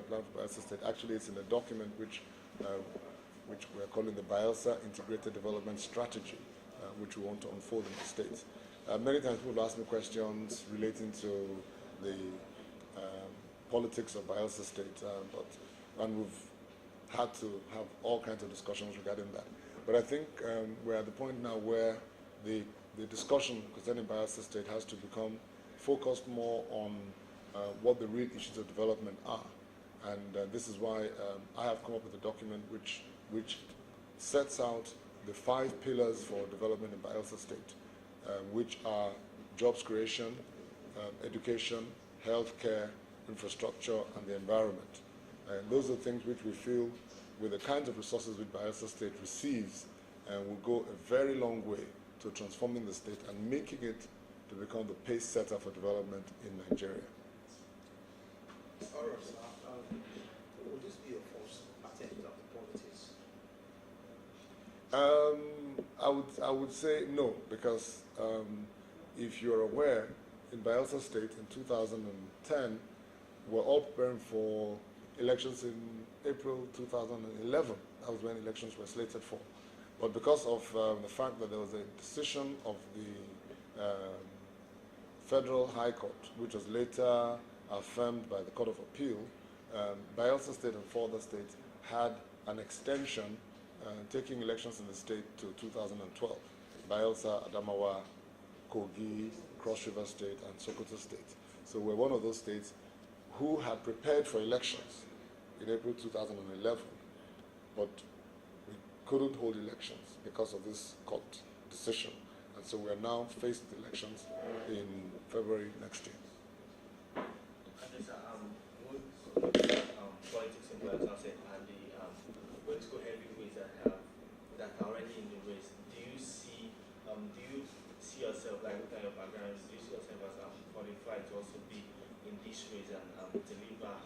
a plan for Bayelsa State. Actually, it's in a document which we're calling the Bayelsa Integrated Development Strategy, which we want to unfold in the state. Many times people ask me questions relating to the politics of Bayelsa State, and we've had to have all kinds of discussions regarding that. But I think we're at the point now where the discussion concerning Bayelsa State has to become focused more on what the real issues of development are. And this is why I have come up with a document which sets out the 5 pillars for development in Bayelsa State, which are jobs creation, education, healthcare, infrastructure, and the environment. And those are things which we feel, with the kinds of resources which Bayelsa State receives, will go a very long way to transforming the state and making it to become the pace setter for development in Nigeria. Would this be a false attempt at politics? I would say no, because if you're aware, in Bayelsa State in 2010, we're all preparing for elections in April 2011. That was when elections were slated for. But because of the fact that there was a decision of the Federal High Court, which was later affirmed by the Court of Appeal, Bayelsa State and 4 other states had an extension taking elections in the state to 2012. Bayelsa, Adamawa, Kogi, Cross River State, and Sokoto State. So we're one of those states who had prepared for elections in April 2011, but we couldn't hold elections because of this court decision. And so we are now faced with elections in February next year. Politics in Bayelsa State and the political heavyweights that are already in the race, do you see yourself, like looking at your background, do you see yourself as qualified to also be in this race and deliver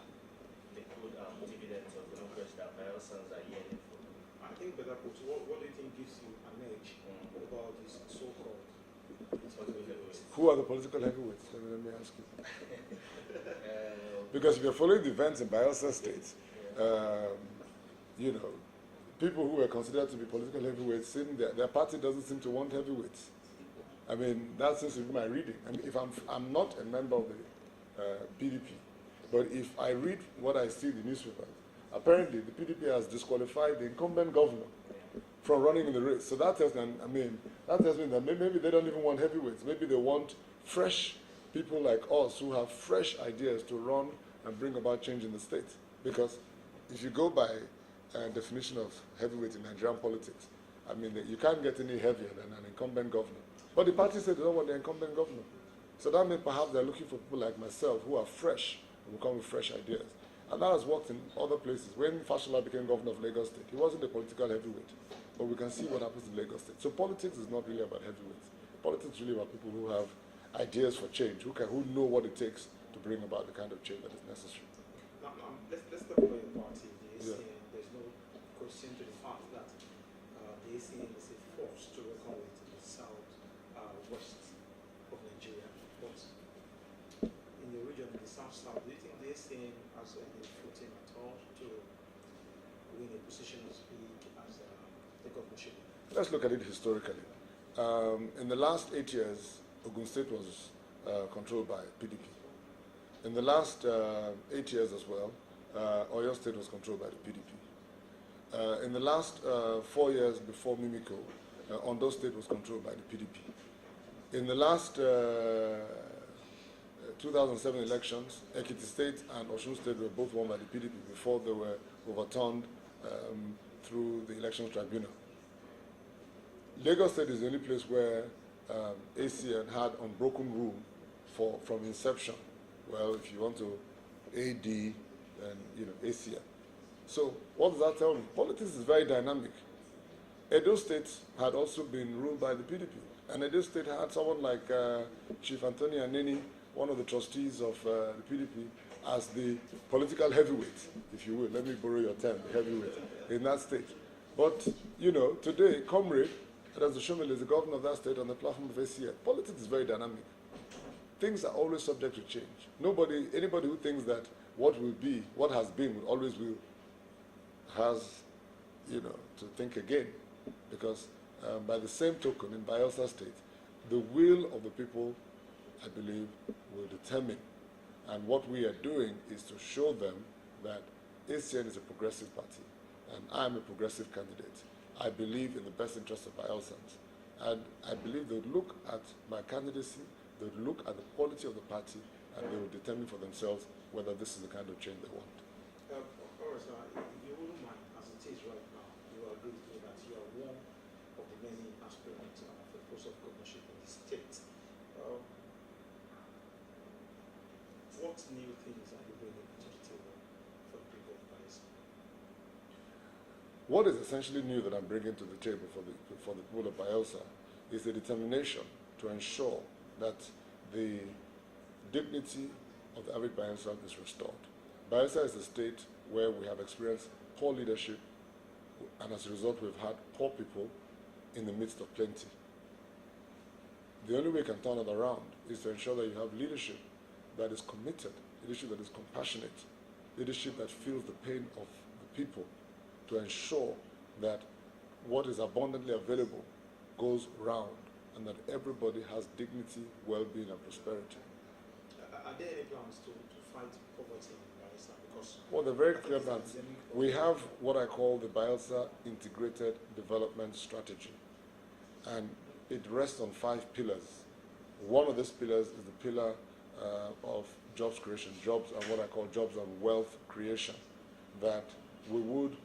the good dividends of democracy that Bayelsans are yearning for? I think better put, what do you think gives you an edge about this so-called political heavyweights? Who are the political heavyweights? Let me ask you. Because if you're following the events in Bayelsa State, you know, people who were considered to be political heavyweights, their party doesn't seem to want heavyweights. I mean, that seems to be my reading. I mean, if I'm not a member of the PDP, but if I read what I see in the newspapers, apparently the PDP has disqualified the incumbent governor from running in the race. So that tells me, that maybe they don't even want heavyweights. Maybe they want fresh people like us who have fresh ideas to run and bring about change in the state. Because if you go by definition of heavyweight in Nigerian politics, I mean, you can't get any heavier than an incumbent governor. But the party said they don't want the incumbent governor. So that means perhaps they're looking for people like myself who are fresh, who come with fresh ideas. And that has worked in other places. When Fashola became governor of Lagos State, he wasn't a political heavyweight. But we can see what happens in Lagos State. So politics is not really about heavyweights. Politics is really about people who have ideas for change, who know what it takes to bring about the kind of change that is necessary. Let's talk about your party, the ACN. Yeah. There's no question to the fact that the ACN is a force to reckon with in the south-west of Nigeria. But in the region, in the south-south, do you think the ACN has any footing at all to win a position as big as the governorship? Let's look at it historically. In the last 8 years, Ogun State was controlled by PDP. In the last 8 years as well, Oyo State was controlled by the PDP. In the last 4 years before Mimiko, Ondo State was controlled by the PDP. In the last 2007 elections, Ekiti State and Osun State were both won by the PDP before they were overturned through the Elections Tribunal. Lagos State is the only place where ACN had unbroken rule from inception. Well, if you want to AD, then ACN. So what does that tell me? Politics is very dynamic. Edo State had also been ruled by the PDP, and Edo State had someone like Chief Anthony Aneni, one of the trustees of the PDP, as the political heavyweight, if you will. Let me borrow your term, the heavyweight, in that state. But, today, Comrade Shomele is the governor of that state on the platform of ACN. Politics is very dynamic. Things are always subject to change. Anybody who thinks that what will be, what has been, will always will, has, to think again. Because by the same token, in Bayelsa State, the will of the people, I believe, will determine. And what we are doing is to show them that ACN is a progressive party, and I'm a progressive candidate. I believe in the best interest of Bayelsans. And I believe they would look at my candidacy, they would look at the quality of the party, and they will determine for themselves whether this is the kind of change they want. Okara, sir, if you wouldn't mind, as it is right now, you agree with me that you are one of the many aspirants for the post of governorship in the state. What new things are you bringing to the table for the people of Bayelsa? What is essentially new that I'm bringing to the table for the people of Bayelsa is the determination to ensure that the dignity of the average Bayensan is restored. Bayelsa is a state where we have experienced poor leadership, and as a result we've had poor people in the midst of plenty. The only way you can turn it around is to ensure that you have leadership that is committed, leadership that is compassionate, leadership that feels the pain of the people, to ensure that what is abundantly available goes round and that everybody has dignity, well-being, and prosperity. Are there any plans to fight poverty in Bayelsa? Because Well, the very clear plans. We have what I call the Bayelsa Integrated Development Strategy, and it rests on 5 pillars. One of these pillars is the pillar of jobs creation, jobs and what I call jobs and wealth creation, that we would,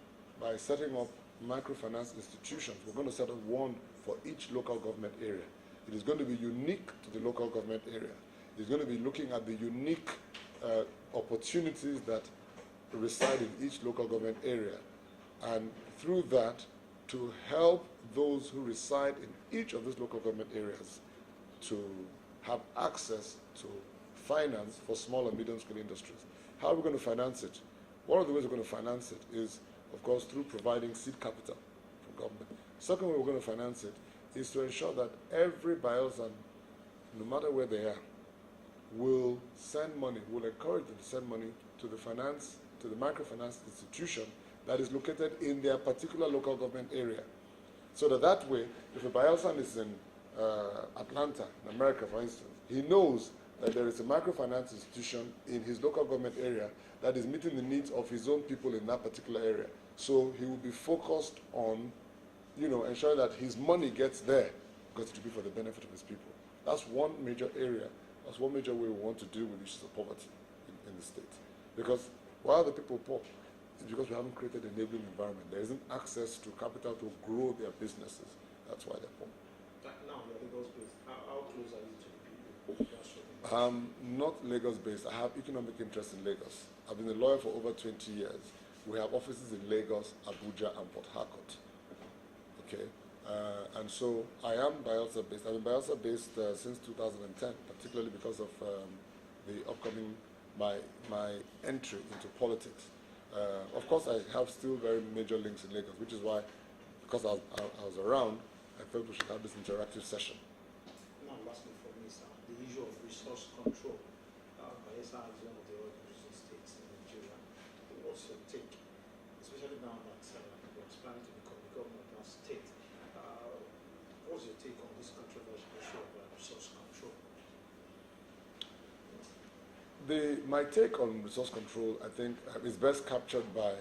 by setting up microfinance institutions, we're going to set up one for each local government area. It is going to be unique to the local government area. It's going to be looking at the unique opportunities that reside in each local government area, and through that to help those who reside in each of these local government areas to have access to finance for small and medium scale industries. How are we going to finance it? One of the ways we're going to finance it is, of course, through providing seed capital from government. Second way we're going to finance it is to ensure that every Bayelsan, no matter where they are, will send money, will encourage them to send money to the microfinance institution that is located in their particular local government area. So that way, if a Bayelsan is in Atlanta, in America, for instance, he knows that there is a microfinance institution in his local government area that is meeting the needs of his own people in that particular area. So he will be focused on, ensuring that his money gets there, because it will be for the benefit of his people. That's one major area. That's one major way we want to deal with issues of poverty in the state. Because why are the people poor? It's because we haven't created an enabling environment. There isn't access to capital to grow their businesses. That's why they're poor. Now, you're Lagos-based. How close are you to the people? Not Lagos-based. I have economic interest in Lagos. I've been a lawyer for over 20 years. We have offices in Lagos, Abuja, and Port Harcourt. Okay, and so I am Bayelsa-based. I've been Bayelsa-based since 2010, particularly because of the upcoming my entry into politics. Of course, I have still very major links in Lagos, which is why, because I was around, I felt we should have this interactive session. Now, lastly for me, sir, the issue of resource control. Bayelsa is one of the oil-producing states in Nigeria. What's your take, especially now that you're aspiring to become the governor of that state? What's your take on this controversial issue of resource control? My take on resource control, I think, is best captured by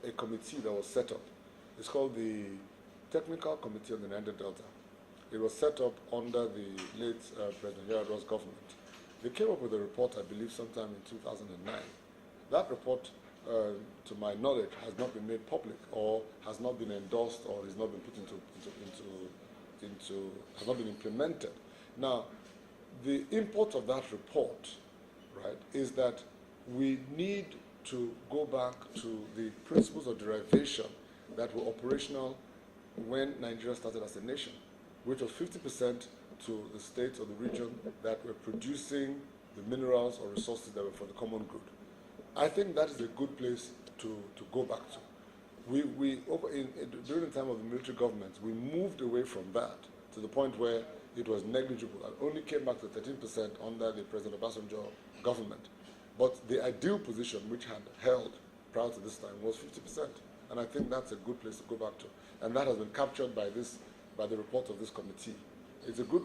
a committee that was set up. It's called the Technical Committee on the Niger Delta. It was set up under the late President Yaradwa's government. They came up with a report, I believe, sometime in 2009. That report, to my knowledge, has not been made public, or has not been endorsed, or has not been put has not been implemented. Now, the import of that report, right, is that we need to go back to the principles of derivation that were operational when Nigeria started as a nation, which was 50% to the states or the region that were producing the minerals or resources that were for the common good. I think that is a good place to go back to. During the time of the military government, we moved away from that to the point where it was negligible and only came back to 13% under the President Obasanjo government. But the ideal position, which had held prior to this time, was 50%. And I think that's a good place to go back to. And that has been captured by the report of this committee. It's a good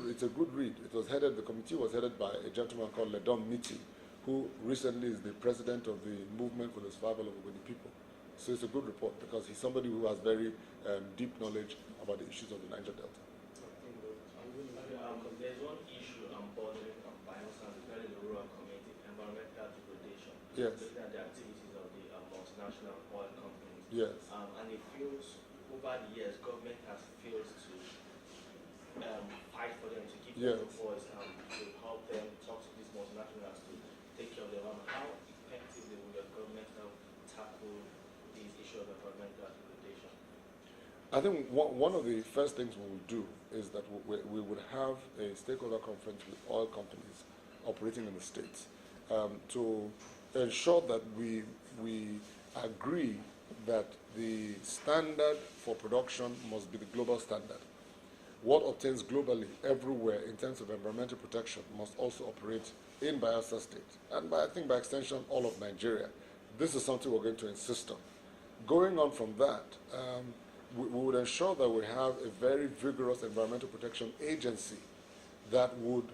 read. The committee was headed by a gentleman called Ledom Miti, who recently is the president of the Movement for the Survival of Ogoni People. So it's a good report because he's somebody who has very deep knowledge about the issues of the Niger Delta. There's one issue bordering on Bayelsa, regarding the rural community environmental degradation. Yes. Looking at the activities of the multinational oil companies. Yes. And it feels, over the years, government has failed to fight for them, to give them a voice, to help them talk to these multinationals to take care of the environment. How effectively will your government help tackle these issues of environmental degradation? I think one of the first things we will do is that we would have a stakeholder conference with oil companies operating in the States to ensure that we agree that the standard for production must be the global standard. What obtains globally everywhere in terms of environmental protection must also operate in Bayelsa State, and I think by extension all of Nigeria. This is something we're going to insist on. Going on from that, we would ensure that we have a very vigorous environmental protection agency that would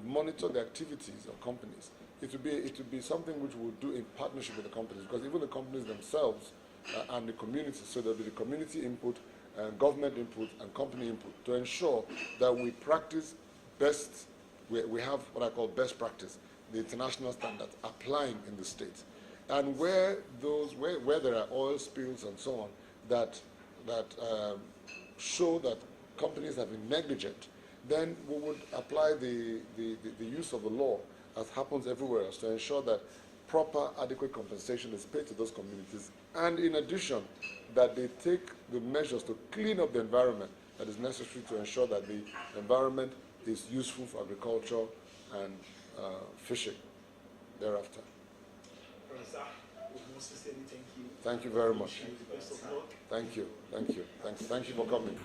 monitor the activities of companies. It would be something which we would do in partnership with the companies, because even the companies themselves and the community, so there'll be the community input, government input, and company input to ensure that we practice best. We have what I call best practice, the international standards applying in the states, and where there are oil spills and so on that show that companies have been negligent, then we would apply the use of the law, as happens everywhere else, to ensure that proper, adequate compensation is paid to those communities, and in addition, that they take the measures to clean up the environment that is necessary to ensure that the environment is useful for agriculture and fishing thereafter. Professor, Thank you very much. best of luck. Thank you. Thank you. Thank you for coming.